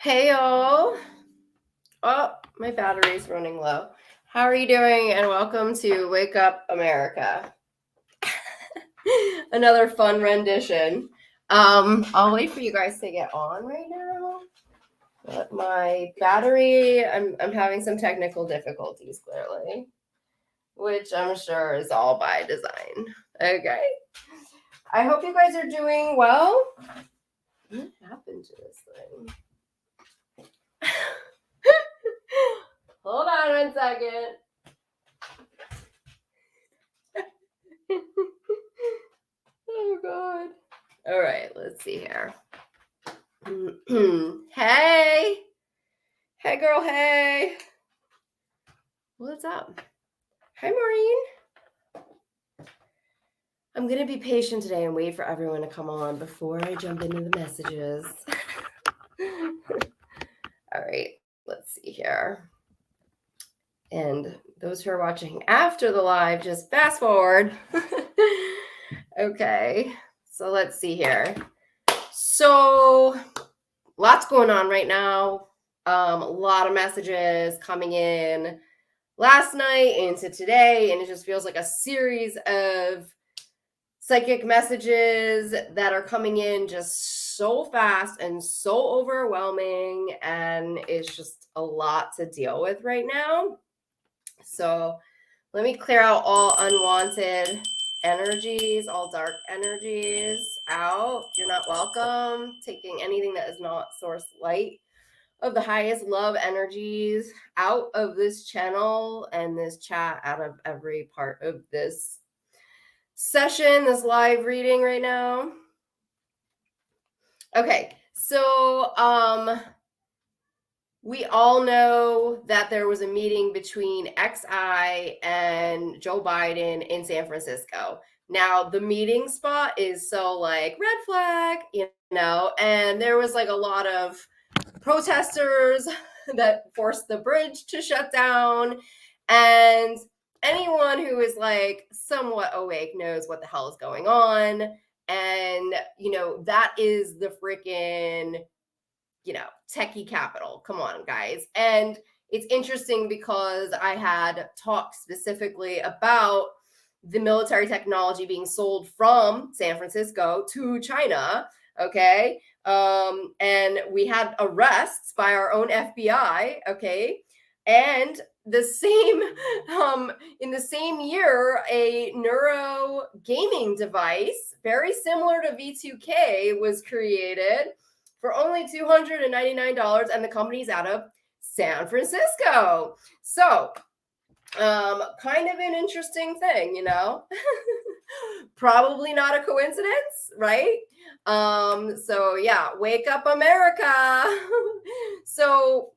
Hey y'all. Oh, my battery's running low. How are you doing? And welcome to Wake Up America. Another fun rendition. I'll wait for you guys to get on right now. But my battery, I'm having some technical difficulties clearly, which I'm sure is all by design. Okay. I hope you guys are doing well. What happened to this thing? Hold on 1 second. Oh God. All right, let's see here. Hey. Hey girl, hey. What's up? Hi Maureen. I'm gonna be patient today and wait for everyone to come on before I jump into the messages. All right, let's see here. And those who are watching after the live, just fast forward. Okay, so let's see here. So, lots going on right now. A lot of messages coming in last night into today, and it just feels like a series of psychic messages that are coming in just so fast and so overwhelming, and it's just a lot to deal with right now. So let me clear out all unwanted energies, all dark energies out. You're not welcome. Taking anything that is not source light of the highest love energies out of this channel and this chat, out of every part of this session, this live reading right now. Okay, so we all know that there was a meeting between XI and Joe Biden in San Francisco. Now, the meeting spot is so like red flag, and there was like a lot of protesters that forced the bridge to shut down. And anyone who is like somewhat awake knows what the hell is going on. And, that is the freaking, techie capital. Come on, guys. And it's interesting because I had talked specifically about the military technology being sold from San Francisco to China. Okay. And we had arrests by our own FBI. Okay. And the same, in the same year, a neuro gaming device, very similar to V2K, was created for only $299, and the company's out of San Francisco. So, kind of an interesting thing, Probably not a coincidence, right? So yeah, wake up America. So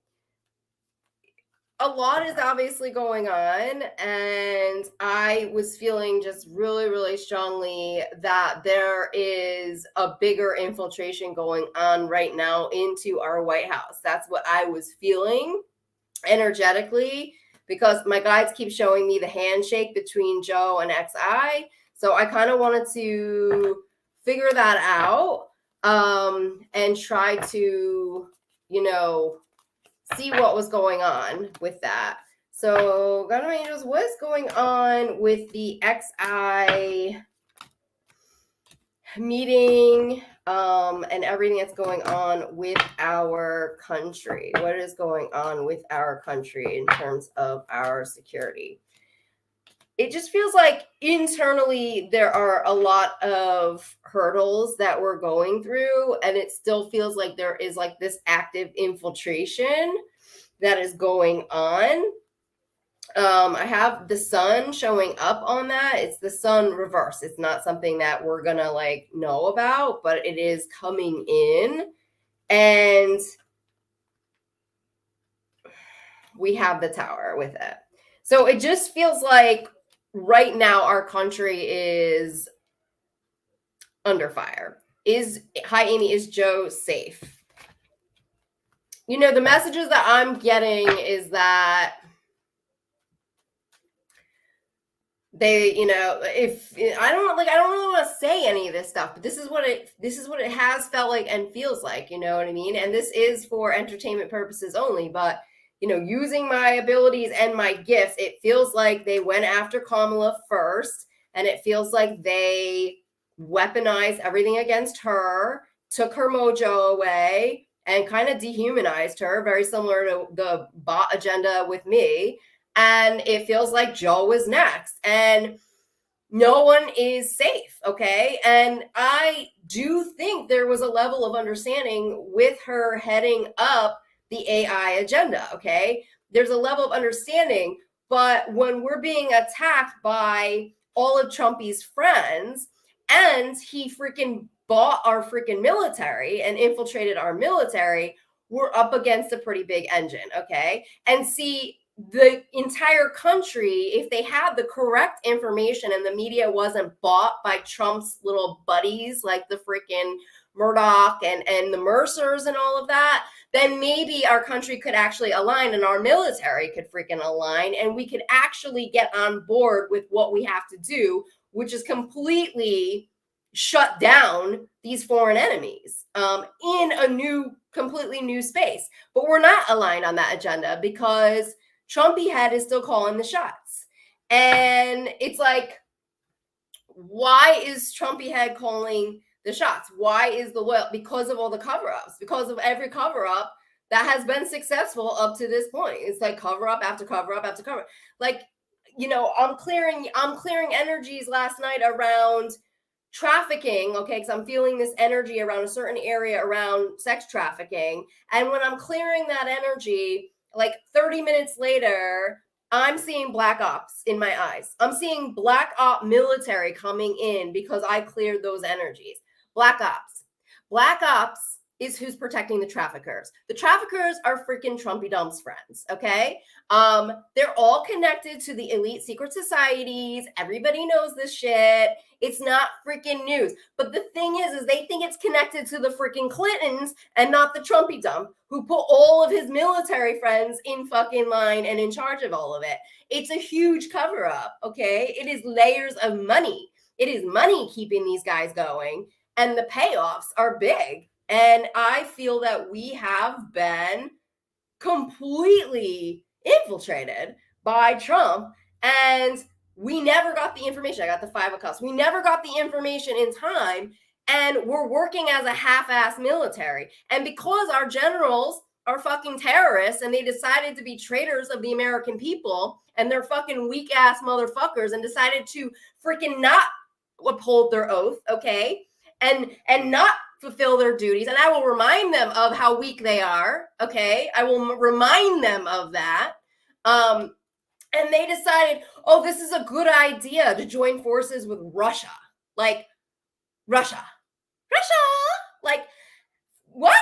a lot is obviously going on, and I was feeling just really, really strongly that there is a bigger infiltration going on right now into our White House. That's what I was feeling energetically, because my guides keep showing me the handshake between Joe and XI. So I kind of wanted to figure that out, and try to, see what was going on with that. So, God of Angels, what is going on with the XI meeting, and everything that's going on with our country? What is going on with our country in terms of our security? It just feels like internally there are a lot of hurdles that we're going through, and it still feels like there is like this active infiltration that is going on. I have the sun showing up on that. It's the sun reverse. It's not something that we're gonna like know about, but it is coming in, and we have the tower with it. So it just feels like right now our country is under fire. Hi Amy, is Joe safe? The messages that I'm getting is that they, if I don't really want to say any of this stuff, but this is what it has felt like and feels like, you know what I mean? And this is for entertainment purposes only, but using my abilities and my gifts, it feels like they went after Kamala first, and it feels like they weaponized everything against her, took her mojo away, and kind of dehumanized her, very similar to the bot agenda with me. And it feels like Joe was next. And no one is safe, okay? And I do think there was a level of understanding with her heading up the AI agenda, okay? There's a level of understanding, but when we're being attacked by all of Trumpy's friends, and he freaking bought our freaking military and infiltrated our military, we're up against a pretty big engine, okay? And see, the entire country, if they had the correct information and the media wasn't bought by Trump's little buddies like the freaking Murdoch and the Mercers and all of that, then maybe our country could actually align and our military could freaking align and we could actually get on board with what we have to do, which is completely shut down these foreign enemies in a completely new space. But we're not aligned on that agenda because Trumpy head is still calling the shots. And it's like, why is Trumpy head calling the shots? Why is the well? Because of all the cover-ups, because of every cover-up that has been successful up to this point. It's like cover-up after cover-up after cover-up. Like, I'm clearing energies last night around trafficking, okay, because I'm feeling this energy around a certain area around sex trafficking. And when I'm clearing that energy, like 30 minutes later, I'm seeing black ops in my eyes. I'm seeing black op military coming in because I cleared those energies. Black ops. Black ops is who's protecting the traffickers. The traffickers are freaking Trumpy Dump's friends, okay? They're all connected to the elite secret societies. Everybody knows this shit. It's not freaking news. But the thing is they think it's connected to the freaking Clintons and not the Trumpy Dump, who put all of his military friends in fucking line and in charge of all of it. It's a huge cover up, okay? It is layers of money. It is money keeping these guys going, and the payoffs are big. And I feel that we have been completely infiltrated by Trump, and we never got the information. I got the 5 of Cups. We never got the information in time, and we're working as a half-ass military. And because our generals are fucking terrorists and they decided to be traitors of the American people, and they're fucking weak-ass motherfuckers and decided to freaking not uphold their oath, okay? And not fulfill their duties. And I will remind them of how weak they are, okay? I will remind them of that. And they decided, oh, this is a good idea to join forces with Russia. Like, Russia. Like, what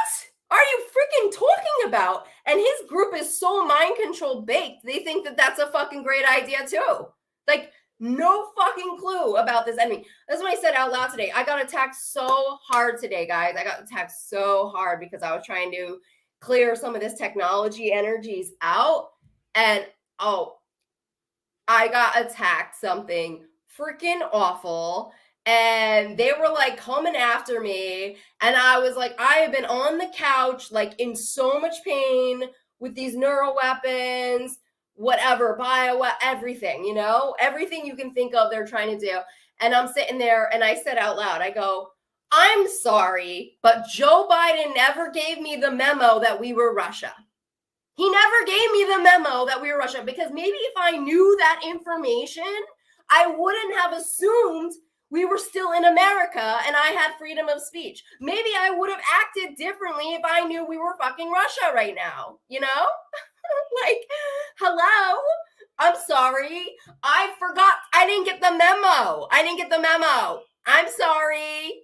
are you freaking talking about? And his group is so mind control baked, they think that that's a fucking great idea too. Like, no fucking clue about this enemy. That's what I said out loud today. I got attacked so hard today, guys. I got attacked so hard because I was trying to clear some of this technology energies out. And I got attacked something freaking awful. And they were like coming after me. And I was like, I have been on the couch, like in so much pain with these neural weapons, whatever, everything, everything you can think of, they're trying to do. And I'm sitting there and I said out loud, I go, I'm sorry, but Joe Biden never gave me the memo that we were Russia. He never gave me the memo that we were Russia, because maybe if I knew that information, I wouldn't have assumed we were still in America and I had freedom of speech. Maybe I would have acted differently if I knew we were fucking Russia right now, Like, hello? I'm sorry. I forgot. I didn't get the memo. I'm sorry.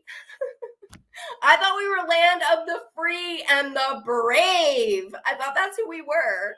I thought we were land of the free and the brave. I thought that's who we were.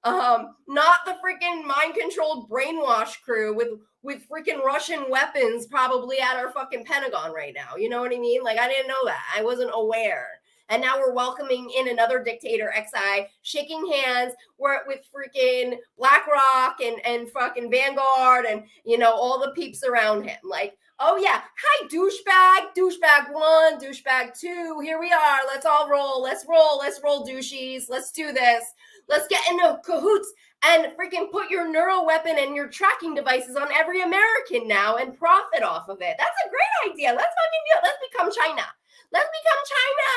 Not the freaking mind-controlled brainwash crew with freaking Russian weapons probably at our fucking Pentagon right now. You know what I mean? Like, I didn't know that. I wasn't aware. And now we're welcoming in another dictator, XI, shaking hands with freaking BlackRock and fucking Vanguard and, all the peeps around him. Like, oh yeah, hi, douchebag 1, douchebag 2, here we are, let's all roll, let's roll, douchies, let's do this, let's get into cahoots and freaking put your neural weapon and your tracking devices on every American now and profit off of it. That's a great idea. Let's fucking do it. Let's become China. Let's become China.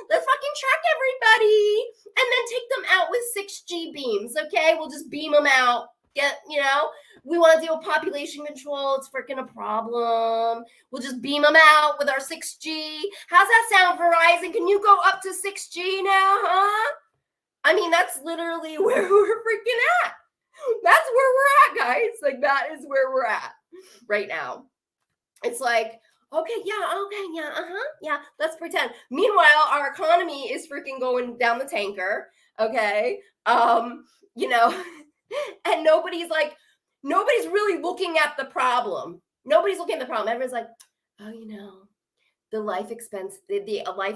Let's fucking track everybody and then take them out with 6G beams, okay? We'll just beam them out. We want to deal with population control. It's freaking a problem. We'll just beam them out with our 6G. How's that sound, Verizon? Can you go up to 6G now, huh? I mean, that's literally where we're freaking at. That's where we're at, guys. Like, that is where we're at right now. It's like, okay, yeah, let's pretend. Meanwhile, our economy is freaking going down the tanker, okay? And nobody's really looking at the problem. Nobody's looking at the problem. Everyone's like, oh, the life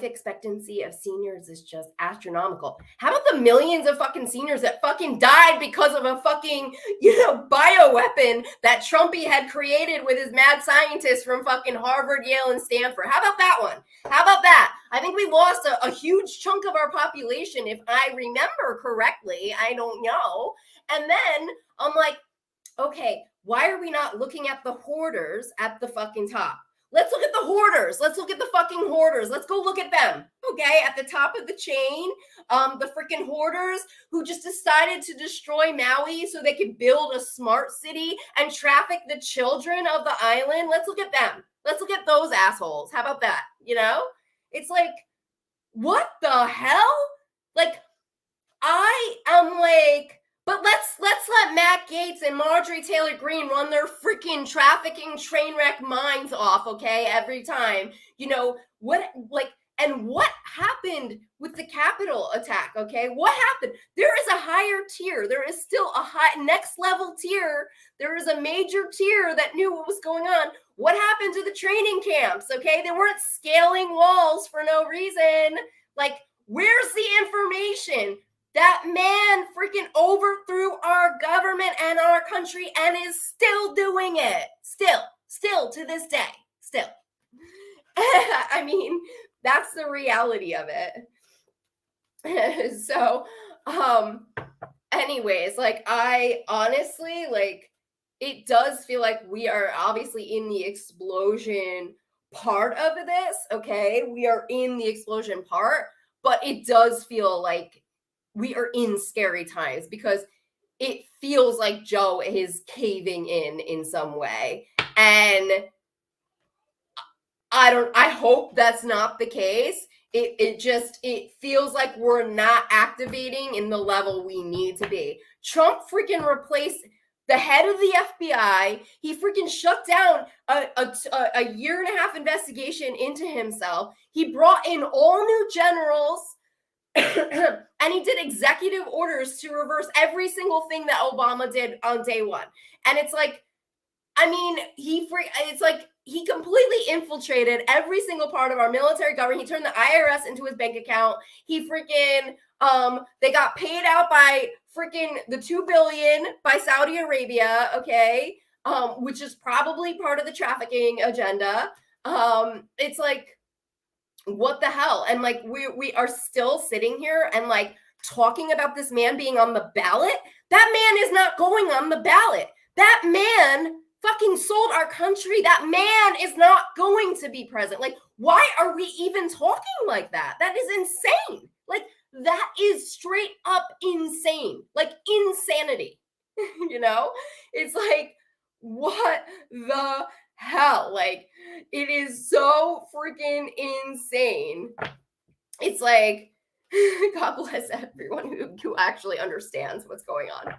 expectancy of seniors is just astronomical. How about the millions of fucking seniors that fucking died because of a fucking, bioweapon that Trumpy had created with his mad scientists from fucking Harvard, Yale, and Stanford? How about that one? How about that? I think we lost a huge chunk of our population, if I remember correctly. I don't know. And then I'm like, okay, why are we not looking at the hoarders at the fucking top? Let's look at the hoarders. Let's look at the fucking hoarders. Let's go look at them, okay? At the top of the chain, the freaking hoarders who just decided to destroy Maui so they could build a smart city and traffic the children of the island. Let's look at them. Let's look at those assholes. How about that? It's like, what the hell? Like, I am like, but let's let Matt Gaetz and Marjorie Taylor Greene run their freaking trafficking train wreck minds off, okay, every time. What happened with the Capitol attack, okay? What happened? There is a higher tier. There is still a high next level tier. There is a major tier that knew what was going on. What happened to the training camps, okay? They weren't scaling walls for no reason. Like, where's the information? That man freaking overthrew our government and our country and is still doing it. Still to this day. Still. I mean, that's the reality of it. So, anyways, like, I honestly, like, it does feel like we are obviously in the explosion part of this, okay? We are in the explosion part, but it does feel like we are in scary times because it feels like Joe is caving in some way. And I hope that's not the case. It feels like we're not activating in the level we need to be. Trump freaking replaced the head of the FBI. He freaking shut down a year and a half investigation into himself. He brought in all new generals. And he did executive orders to reverse every single thing that Obama did on day one. And it's like, I mean, it's like he completely infiltrated every single part of our military government. He turned the IRS into his bank account. He freaking, they got paid out by freaking the $2 billion by Saudi Arabia, okay, which is probably part of the trafficking agenda. It's like, what the hell? And like, we are still sitting here and like talking about this man being on the ballot. That man is not going on the ballot. That man fucking sold our country. That man is not going to be president. Like, why are we even talking like that? That is insane. Like, that is straight up insane. Like, insanity. It's like, what the hell? Like, it is so freaking insane. It's like, God bless everyone who actually understands what's going on.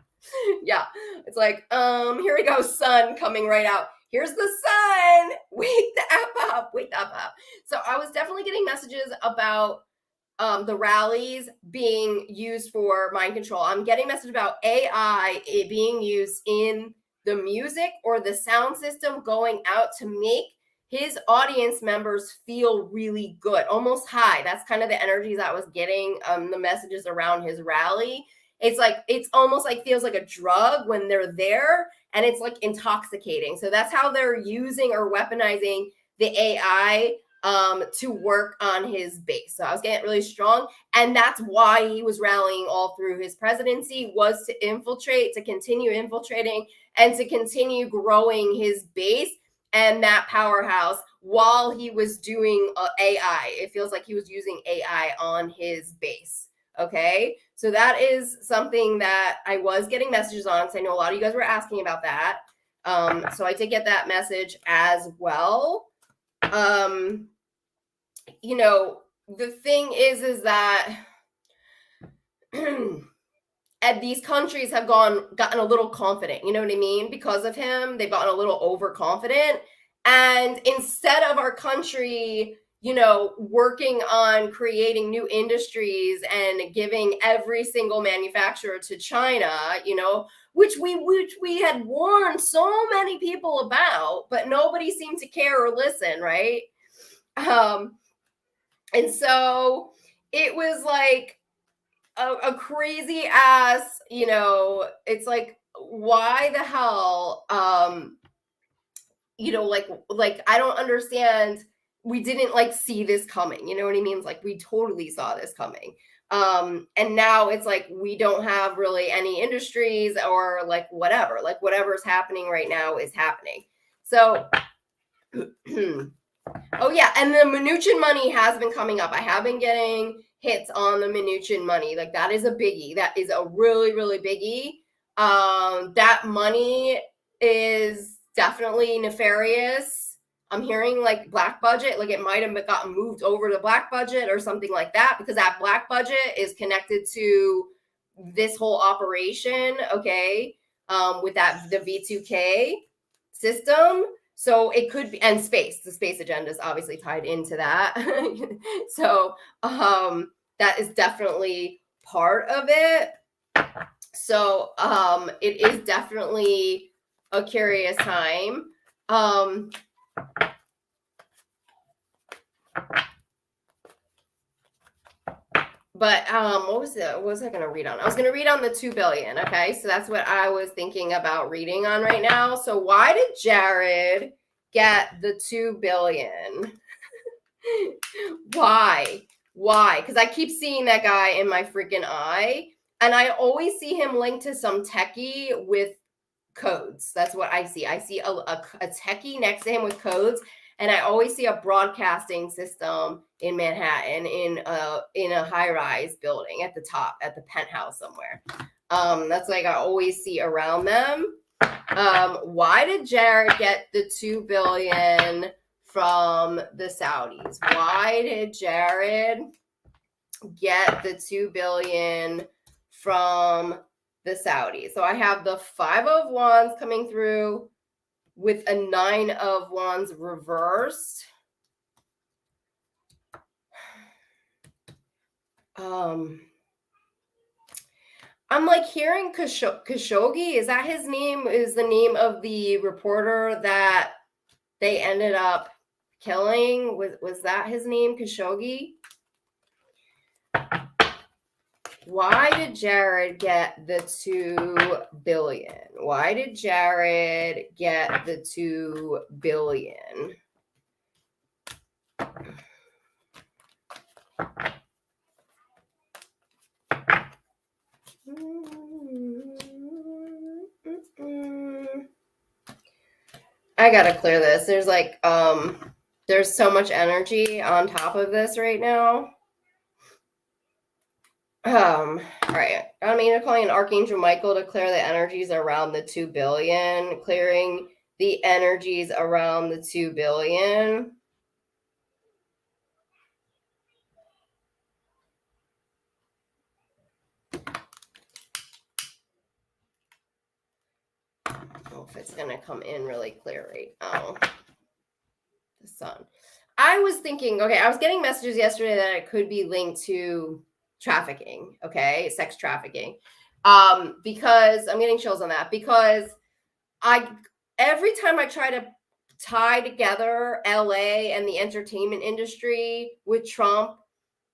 Yeah, it's like, here we go, sun coming right out. Here's the sun. Wake the app up. Wake the app up. So I was definitely getting messages about the rallies being used for mind control. I'm getting message about AI being used in the music or the sound system going out to make his audience members feel really good, almost high. That's kind of the energies I was getting, the messages around his rally. It's like, it's almost like feels like a drug when they're there, and it's like intoxicating. So that's how they're using or weaponizing the AI to work on his base. So I was getting really strong, and that's why he was rallying all through his presidency, was to infiltrate, to continue infiltrating, and to continue growing his base and that powerhouse while he was doing AI. It feels like he was using AI on his base. Okay, so that is something that I was getting messages on, because I know a lot of you guys were asking about that. So I did get that message as well. You know, the thing is that and these countries have gotten a little confident, you know what I mean? Because of him, they've gotten a little overconfident. And instead of our country, you know, working on creating new industries and giving every single manufacturer to China, you know, which we had warned so many people about, but nobody seemed to care or listen, right? And so it was like a crazy ass, you know, it's like, why the hell, you know, like I don't understand. We didn't like see this coming, you know what I mean? It's like we totally saw this coming. And now it's like we don't have really any industries, or like whatever's happening right now is happening. So oh yeah, and the Mnuchin money has been coming up. I have been getting hits on the Mnuchin money. Like that is a biggie. That is a really, really biggie. That money is definitely nefarious. I'm hearing like black budget, like it might have gotten moved over to black budget or something like that, because that black budget is connected to this whole operation, okay, with that the V2K system. So it could be, and the space agenda is obviously tied into that. So that is definitely part of it. So it is definitely a curious time. But what was I going to read on? I was going to read on the 2 billion. Okay, so that's what I was thinking about reading on right now. So why did Jared get the 2 billion? Why? Because I keep seeing that guy in my freaking eye, and I always see him linked to some techie with codes. That's what I see. I see a techie next to him with codes. And I always see a broadcasting system in Manhattan in a high-rise building at the top, at the penthouse somewhere. That's like I always see around them. Why did Jared get the 2 billion from the Saudis? Why did Jared get the 2 billion from the Saudis? So I have the 5 of Wands coming through with a 9 of Wands reversed. I'm like hearing Khashoggi. Is that his name? Is the name of the reporter that they ended up killing? Was that his name, Khashoggi? Why did Jared get the 2 billion? Why did Jared get the 2 billion? I gotta clear this. There's like there's so much energy on top of this right now. All right. I mean, I'm calling an Archangel Michael to clear the energies around the 2 billion, clearing the energies around the 2 billion. I don't know if it's going to come in really clear right now. The sun. I was thinking, okay, I was getting messages yesterday that it could be linked to trafficking, okay, sex trafficking. Because I'm getting chills on that, because every time I try to tie together LA and the entertainment industry with Trump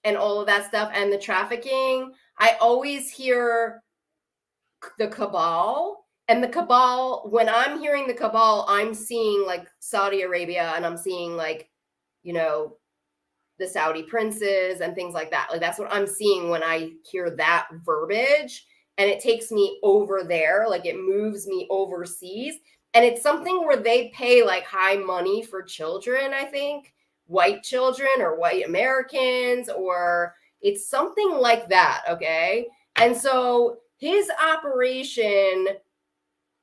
and all of that stuff and the trafficking, I always hear the cabal. And the cabal, when I'm hearing the cabal, I'm seeing like Saudi Arabia, and I'm seeing like, you know, the Saudi princes and things like that. Like that's what I'm seeing when I hear that verbiage. And it takes me over there, like it moves me overseas. And it's something where they pay like high money for children, I think, white children or white Americans, or it's something like that. Okay. And so his operation,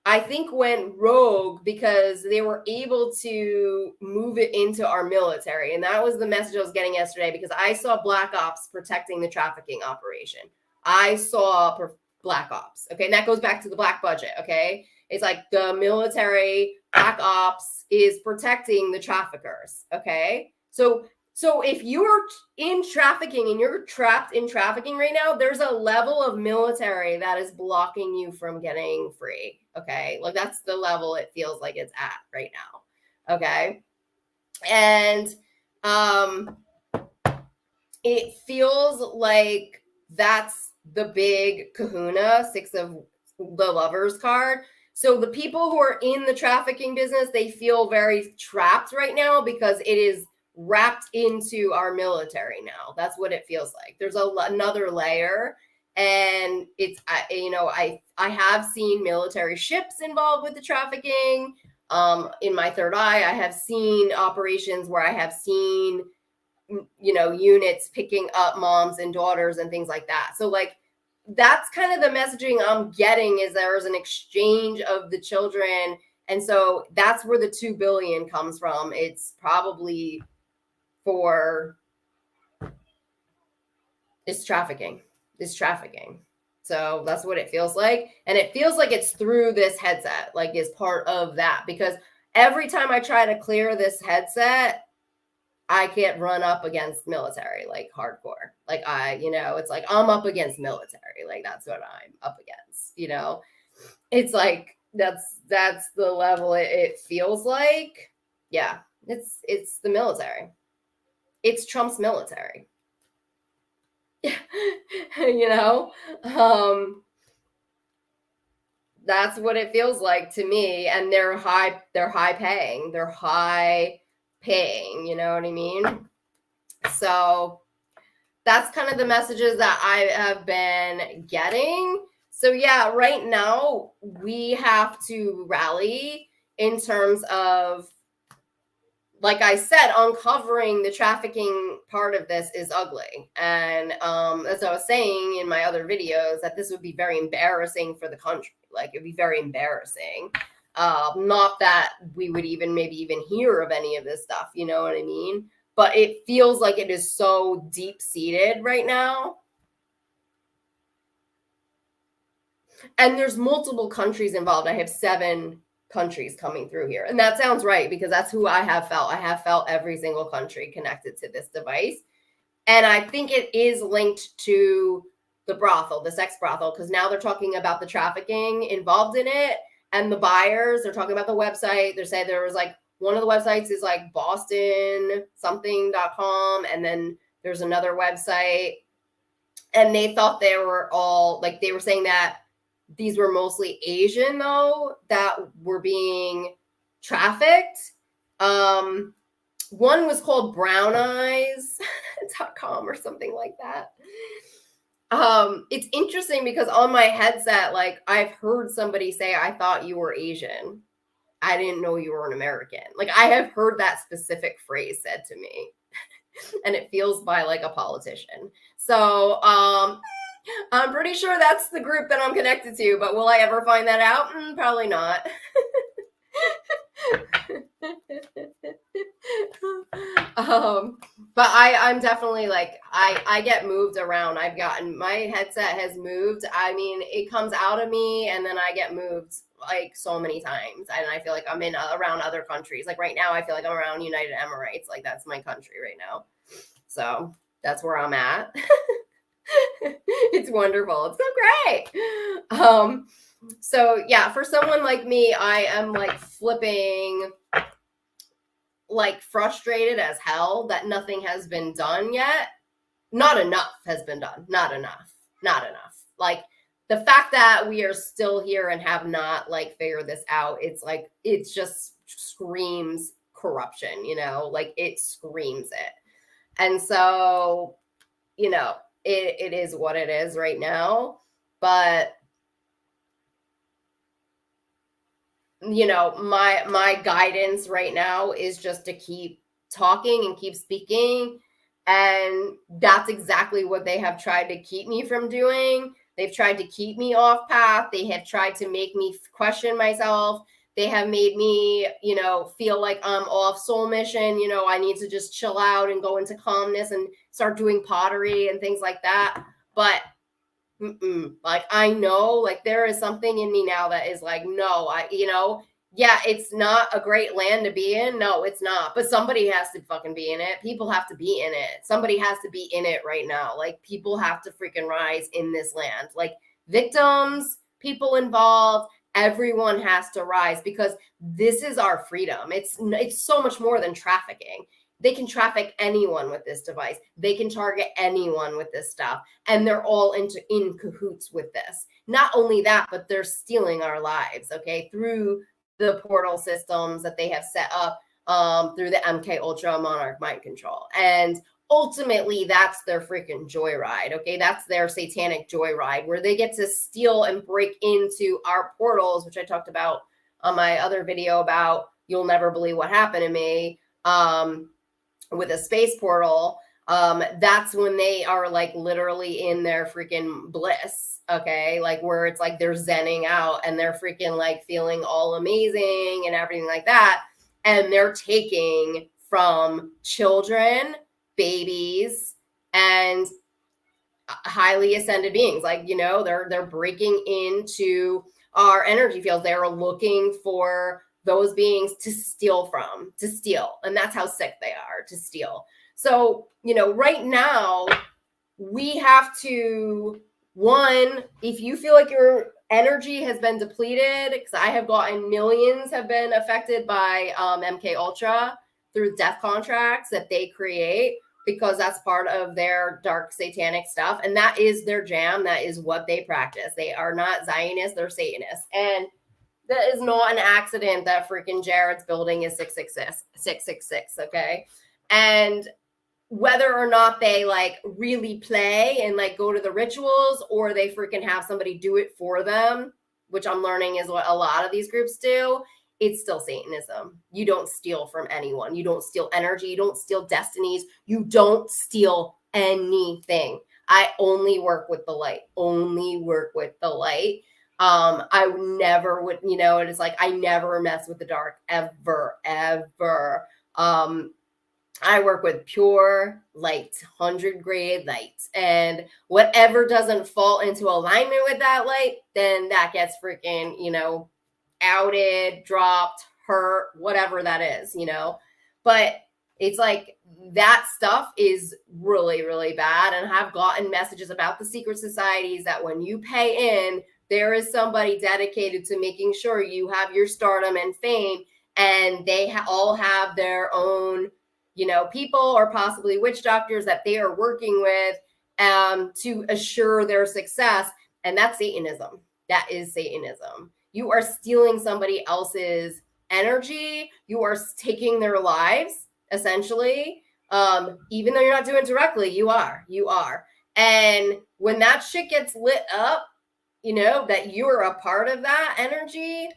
I think, went rogue because they were able to move it into our military. And that was the message I was getting yesterday, because I saw Black Ops protecting the trafficking operation. I saw Black Ops. Okay. And that goes back to the black budget. Okay. It's like the military Black Ops is protecting the traffickers. Okay. So if you're in trafficking and you're trapped in trafficking right now, there's a level of military that is blocking you from getting free. Okay. Like that's the level it feels like it's at right now. Okay. And it feels like that's the big kahuna, 6 of the lovers card. So the people who are in the trafficking business, they feel very trapped right now because it is wrapped into our military now. That's what it feels like. There's another layer, and it's I have seen military ships involved with the trafficking. In my third eye, I have seen operations where I have seen units picking up moms and daughters and things like that. So like that's kind of the messaging I'm getting, is there's an exchange of the children. And so that's where the 2 billion comes from. It's probably for it's trafficking. So that's what it feels like. And it feels like it's through this headset, like is part of that, because every time I try to clear this headset, I get run up against military, like hardcore. Like it's like I'm up against military. Like that's what I'm up against, It's like that's the level it feels like. Yeah, it's the military. It's Trump's military. That's what it feels like to me. And they're high paying. You know what I mean? So that's kind of the messages that I have been getting. So yeah, right now we have to rally in terms of, like I said, uncovering the trafficking part of this is ugly. And as I was saying in my other videos, that this would be very embarrassing for the country. Like it'd be very embarrassing. Not that we would maybe even hear of any of this stuff, you know what I mean? But it feels like it is so deep-seated right now. And there's multiple countries involved. I have 7 countries coming through here. And that sounds right, because that's who I have felt. I have felt every single country connected to this device. And I think it is linked to the brothel, the sex brothel, because now they're talking about the trafficking involved in it. And the buyers, they're talking about the website. They're saying there was like, one of the websites is like bostonsomething.com. And then there's another website. And they thought they were all, like, they were saying that these were mostly Asian, though, that were being trafficked. One was called browneyes.com or something like that. It's interesting because on my headset, like, I've heard somebody say, I thought you were Asian. I didn't know you were an American. Like, I have heard that specific phrase said to me. And it feels by like a politician. So I'm pretty sure that's the group that I'm connected to, but will I ever find that out? Probably not. But I'm definitely like, I get moved around. My headset has moved. I mean, it comes out of me and then I get moved like so many times. And I feel like I'm around other countries. Like right now, I feel like I'm around United Emirates. Like that's my country right now. So that's where I'm at. It's wonderful. It's so great. So yeah, for someone like me, I am like flipping like frustrated as hell that nothing has been done yet. Not enough has been done. Not enough. Like the fact that we are still here and have not like figured this out, it's like it just screams corruption, like it screams it. And so, it is what it is right now. But my guidance right now is just to keep talking and keep speaking. And that's exactly what they have tried to keep me from doing. They've tried to keep me off path. They have tried to make me question myself. They have made me, feel like I'm off soul mission. I need to just chill out and go into calmness and start doing pottery and things like that. But like I know, like there is something in me now that is like, no, yeah, it's not a great land to be in. No, it's not. But somebody has to fucking be in it. People have to be in it. Somebody has to be in it right now. Like people have to freaking rise in this land. Like victims, people involved, everyone has to rise because this is our freedom. It's so much more than trafficking. They can traffic anyone with this device. They can target anyone with this stuff. And they're all in cahoots with this. Not only that, but they're stealing our lives, okay, through the portal systems that they have set up through the MK Ultra Monarch mind control. And ultimately, that's their freaking joyride, okay? That's their satanic joyride where they get to steal and break into our portals, which I talked about on my other video about You'll Never Believe What Happened to Me. With a space portal, that's when they are like literally in their freaking bliss, okay? Like where it's like they're zenning out and they're freaking like feeling all amazing and everything like that. And they're taking from children, babies, and highly ascended beings. Like, they're breaking into our energy fields. They're looking for those beings to steal. And that's how sick they are, to steal. So, right now we have to, one, if you feel like your energy has been depleted, because I have gotten millions have been affected by MK Ultra through death contracts that they create, because that's part of their dark satanic stuff. And that is their jam. That is what they practice. They are not Zionists, they're Satanists. And that is not an accident that freaking Jared's building is 666, okay? And whether or not they like really play and like go to the rituals, or they freaking have somebody do it for them, which I'm learning is what a lot of these groups do, it's still Satanism. You don't steal from anyone. You don't steal energy. You don't steal destinies. You don't steal anything. I only work with the light. I never would, and it's like I never mess with the dark ever. I work with pure light, 100 grade light, and whatever doesn't fall into alignment with that light, then that gets freaking, outed, dropped, hurt, whatever that is, but it's like that stuff is really, really bad. And I've gotten messages about the secret societies that when you pay in, there is somebody dedicated to making sure you have your stardom and fame, and they all have their own, people or possibly witch doctors that they are working with to assure their success. And that's Satanism. That is Satanism. You are stealing somebody else's energy. You are taking their lives, essentially. Even though you're not doing it directly, you are. And when that shit gets lit up, that you're a part of that energy.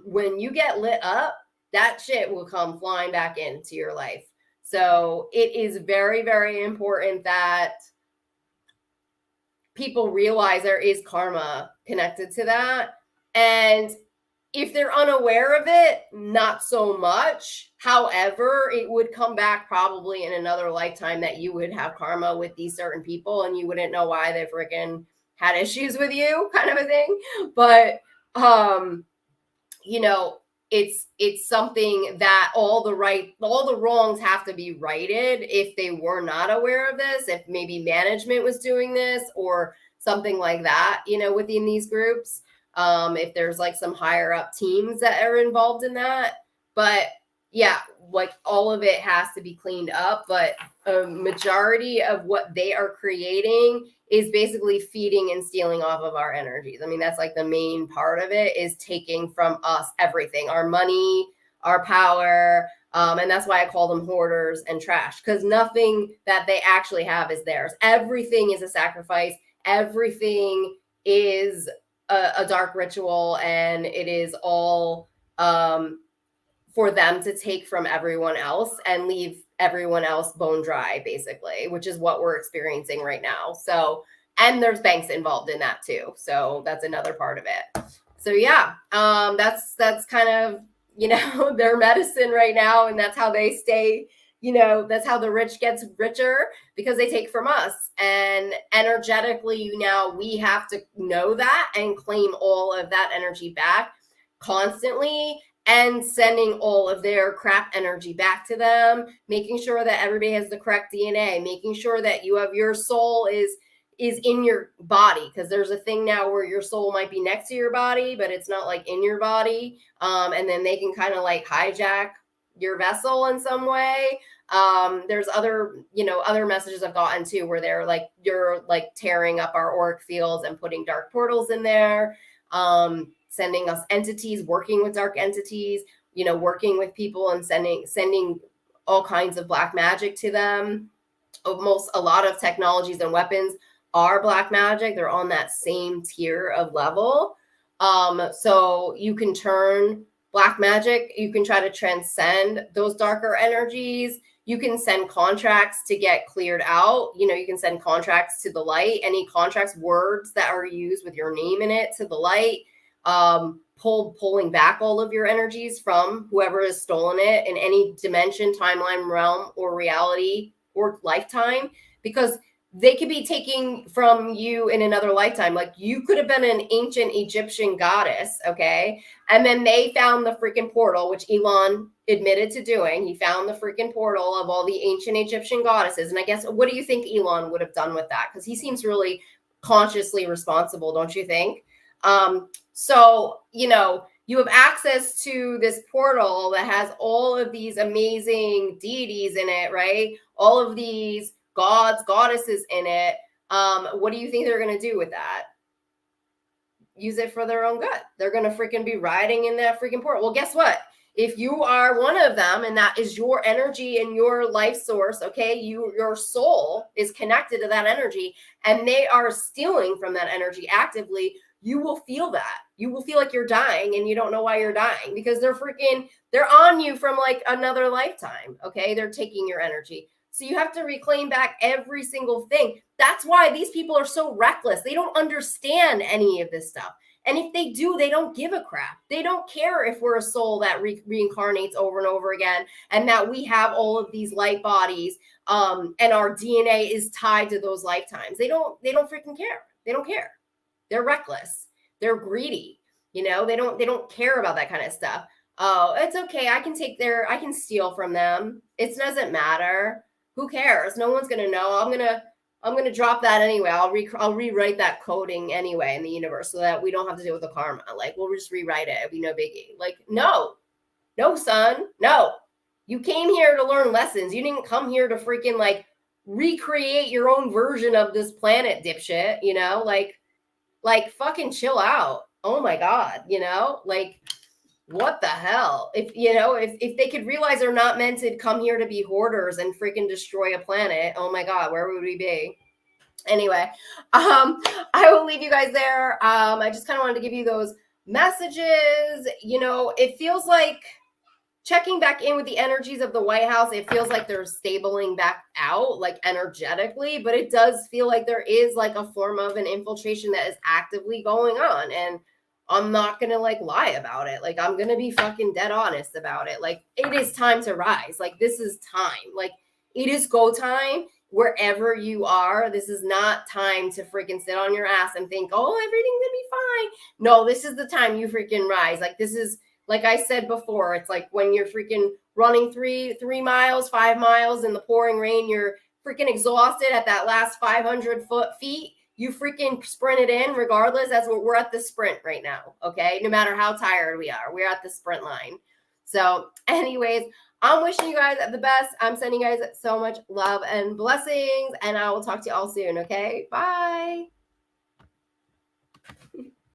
When you get lit up, that shit will come flying back into your life. So it is very, very important that people realize there is karma connected to that. And if they're unaware of it, not so much. However, it would come back probably in another lifetime that you would have karma with these certain people and you wouldn't know why they freaking had issues with you, kind of a thing. But it's something that all the wrongs have to be righted if they were not aware of this, if maybe management was doing this or something like that, within these groups. If there's like some higher up teams that are involved in that. But yeah, like all of it has to be cleaned up, but a majority of what they are creating is basically feeding and stealing off of our energies. I mean, that's like the main part of it, is taking from us everything, our money, our power. And that's why I call them hoarders and trash, because nothing that they actually have is theirs. Everything is a sacrifice. Everything is a dark ritual, and it is all for them to take from everyone else and leave everyone else bone dry, basically, which is what we're experiencing right now. So, and there's banks involved in that too. So that's another part of it. So yeah, that's kind of, you know, their medicine right now, and that's how they stay. You know, that's how the rich gets richer, because they take from us. And energetically, now we have to know that and claim all of that energy back constantly, and sending all of their crap energy back to them, making sure that everybody has the correct DNA, making sure that you have your soul is in your body, because there's a thing now where your soul might be next to your body, but it's not like in your body. And then they can kind of like hijack your vessel in some way. There's other, you know, other messages I've gotten too, where they're like, you're like tearing up our auric fields and putting dark portals in there. Sending us entities, working with dark entities, you know, working with people and sending all kinds of black magic to them. A lot of technologies and weapons are black magic. They're on that same tier of level. So you can turn black magic, you can try to transcend those darker energies. You can send contracts to get cleared out. You know, you can send contracts to the light, any contracts, words that are used with your name in it, to the light. Pulling back all of your energies from whoever has stolen it in any dimension, timeline, realm, or reality, or lifetime, because they could be taking from you in another lifetime. Like, you could have been an ancient Egyptian goddess, okay? And then they found the freaking portal, which Elon admitted to doing. He found the freaking portal of all the ancient Egyptian goddesses. And I guess, what do you think Elon would have done with that? Because he seems really consciously responsible, don't you think? So, you know, you have access to this portal that has all of these amazing deities in it, right? All of these gods, goddesses in it. What do you think they're going to do with that? Use it for their own good. They're going to freaking be riding in that freaking portal. Well, guess what? If you are one of them, and that is your energy and your life source, okay, your soul is connected to that energy, and they are stealing from that energy actively, you will feel that. You will feel like you're dying, and you don't know why you're dying, because they're on you from like another lifetime, okay? They're taking your energy. So you have to reclaim back every single thing. That's why these people are so reckless. They don't understand any of this stuff. And if they do, they don't give a crap. They don't care if we're a soul that reincarnates over and over again, and that we have all of these light bodies, and our DNA is tied to those lifetimes. They don't freaking care. They don't care. They're reckless. They're greedy. You know, they don't care about that kind of stuff. Oh, it's okay. I can steal from them. It doesn't matter. Who cares? No one's going to know. I'm gonna drop that anyway. I'll rewrite that coding anyway in the universe, so that we don't have to deal with the karma. Like, we'll just rewrite it. It'll be no biggie. Like, no, son, no. You came here to learn lessons. You didn't come here to freaking like recreate your own version of this planet, dipshit. You know, like fucking chill out. Oh my God, you know, like, what the hell? If you know, if they could realize they're not meant to come here to be hoarders and freaking destroy a planet, oh my God, where would we be? Anyway, I will leave you guys there. I just kind of wanted to give you those messages. You know, it feels like, checking back in with the energies of the White House, it feels like they're stabling back out, like energetically, but it does feel like there is like a form of an infiltration that is actively going on. And I'm not going to like lie about it. Like, I'm going to be fucking dead honest about it. Like, it is time to rise. Like, this is time. Like, it is go time wherever you are. This is not time to freaking sit on your ass and think, oh, everything's going to be fine. No, this is the time you freaking rise. Like, this is, like I said before, it's like when you're freaking running 3 miles, 5 miles in the pouring rain, you're freaking exhausted at that last 500 feet. You freaking sprinted in regardless. That's what we're at, the sprint right now. Okay. No matter how tired we are, we're at the sprint line. So, anyways, I'm wishing you guys the best. I'm sending you guys so much love and blessings, and I will talk to you all soon. Okay, bye.